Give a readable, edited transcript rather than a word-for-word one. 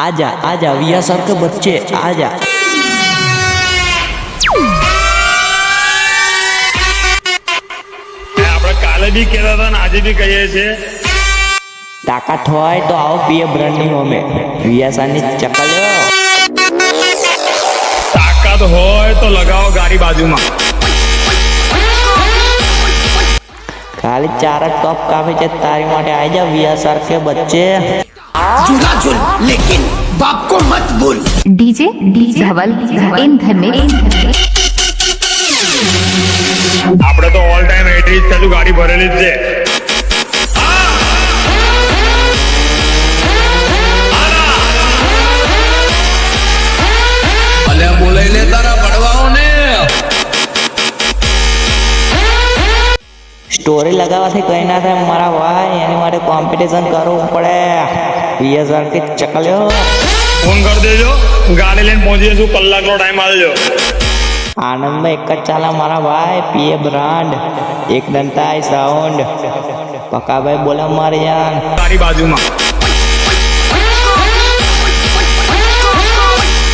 आजा आजा वीएसआर के बच्चे आजा। આપણે કાલે બી કહેતા હતા ને આજે બી કહીએ છીએ, તાકાત હોય તો આવો પીએ બ્રાન્ડની હોમે વીએસઆર ની ચકલ્યો। તાકાત હોય તો લગાવો ગાડી બાજુમાં। खाली 4 टॉप काफी है तारी माटे आ जा वीएसआर के बच्चे। झूला झूल लेकिन बाप को मत भूल। डीजे धवल इन घर में આપણે તો ઓલ ટાઈમ 80 ચાલુ ગાડી ભરેલી જ છે। અલે બોલાઈ લે તારા પડવાઓને। स्टोरी लगावाથી કઈ ના થાય મારા ભાઈ, એની માટે કોમ્પિટિશન કરવું પડે। વીએસઆર કે ચકલ્યો ફોન કરી દેજો, ગાડી લઈને પહોંચી જશું, કલાકનો ટાઈમ આલજો। आनंद में एक चाला मारा भाई पीए ब्रांड एक दंताई साउंड पक्का भाई बोला मारे यार ગાડી બાજુમાં।